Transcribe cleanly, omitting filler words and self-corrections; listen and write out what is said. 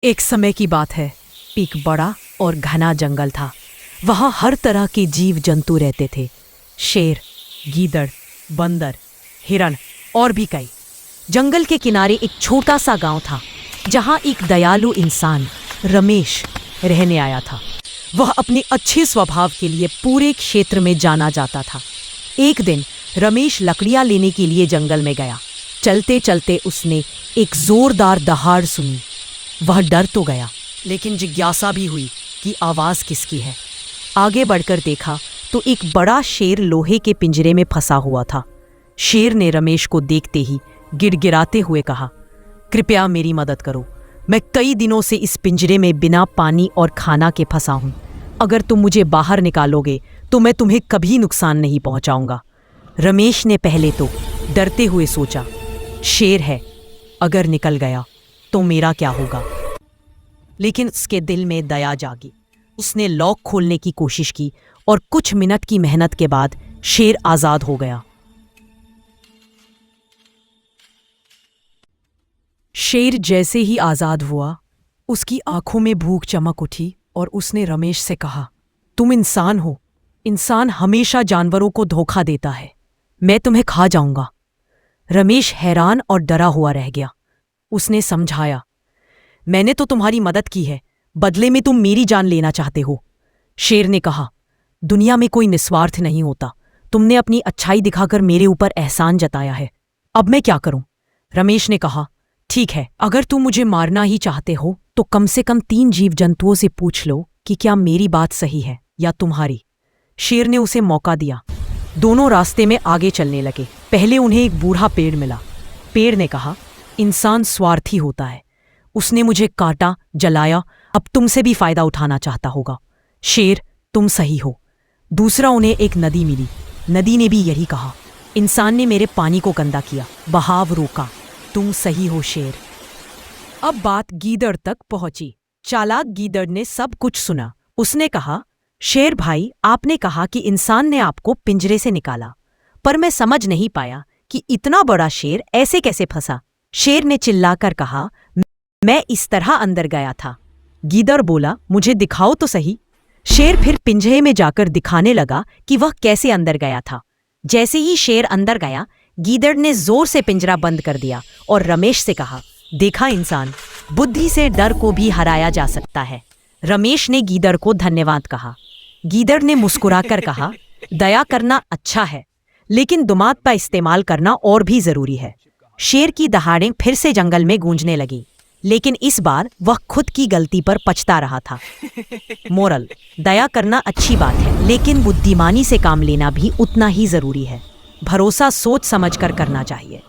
एक समय की बात है। एक बड़ा और घना जंगल था। वहाँ हर तरह के जीव जंतु रहते थे। शेर, गीदड़, बंदर, हिरण और भी कई। जंगल के किनारे एक छोटा सा गांव था जहाँ एक दयालु इंसान रमेश रहने आया था। वह अपने अच्छे स्वभाव के लिए पूरे क्षेत्र में जाना जाता था। एक दिन रमेश लकड़ियाँ लेने के लिए जंगल में गया। चलते चलते उसने एक जोरदार दहाड़ सुनी। वह डर तो गया, लेकिन जिज्ञासा भी हुई कि आवाज़ किसकी है। आगे बढ़कर देखा तो एक बड़ा शेर लोहे के पिंजरे में फंसा हुआ था। शेर ने रमेश को देखते ही गिड़गिड़ाते हुए कहा, कृपया मेरी मदद करो। मैं कई दिनों से इस पिंजरे में बिना पानी और खाना के फंसा हूँ। अगर तुम मुझे बाहर निकालोगे तो मैं तुम्हें कभी नुकसान नहीं पहुँचाऊँगा। रमेश ने पहले तो डरते हुए सोचा, शेर है, अगर निकल गया तो मेरा क्या होगा। लेकिन उसके दिल में दया जागी। उसने लॉक खोलने की कोशिश की और कुछ मिनट की मेहनत के बाद शेर आजाद हो गया। शेर जैसे ही आजाद हुआ, उसकी आंखों में भूख चमक उठी और उसने रमेश से कहा, तुम इंसान हो। इंसान हमेशा जानवरों को धोखा देता है। मैं तुम्हें खा जाऊंगा। रमेश हैरान और डरा हुआ रह गया। उसने समझाया, मैंने तो तुम्हारी मदद की है, बदले में तुम मेरी जान लेना चाहते हो। शेर ने कहा, दुनिया में कोई निस्वार्थ नहीं होता। तुमने अपनी अच्छाई दिखाकर मेरे ऊपर एहसान जताया है। अब मैं क्या करूं? रमेश ने कहा, ठीक है, अगर तुम मुझे मारना ही चाहते हो तो कम से कम 3 जीव जंतुओं से पूछ लो कि क्या मेरी बात सही है या तुम्हारी। शेर ने उसे मौका दिया। दोनों रास्ते में आगे चलने लगे। पहले उन्हें एक बूढ़ा पेड़ मिला। पेड़ ने कहा, इंसान स्वार्थी होता है। उसने मुझे काटा, जलाया, अब तुमसे भी फायदा उठाना चाहता होगा। शेर, तुम सही हो। दूसरा उन्हें एक नदी मिली। नदी ने भी यही कहा, इंसान ने मेरे पानी को गंदा किया, बहाव रोका। तुम सही हो शेर। अब बात गीदड़ तक पहुंची। चालाक गीदड़ ने सब कुछ सुना। उसने कहा, शेर भाई, आपने कहा कि इंसान ने आपको पिंजरे से निकाला, पर मैं समझ नहीं पाया कि इतना बड़ा शेर ऐसे कैसे फंसा। शेर ने चिल्लाकर कहा, मैं इस तरह अंदर गया था। गीदड़ बोला, मुझे दिखाओ तो सही। शेर फिर पिंजरे में जाकर दिखाने लगा कि वह कैसे अंदर गया था। जैसे ही शेर अंदर गया, गीदड़ ने जोर से पिंजरा बंद कर दिया और रमेश से कहा, देखा इंसान, बुद्धि से डर को भी हराया जा सकता है। रमेश ने गीदड़ को धन्यवाद कहा। गीदड़ ने मुस्कुराकर कहा, दया करना अच्छा है, लेकिन दिमाग का इस्तेमाल करना और भी जरूरी है। शेर की दहाड़ें फिर से जंगल में गूंजने लगी, लेकिन इस बार वह खुद की गलती पर पछता रहा था। मोरल, दया करना अच्छी बात है, लेकिन बुद्धिमानी से काम लेना भी उतना ही जरूरी है। भरोसा सोच समझकर करना चाहिए।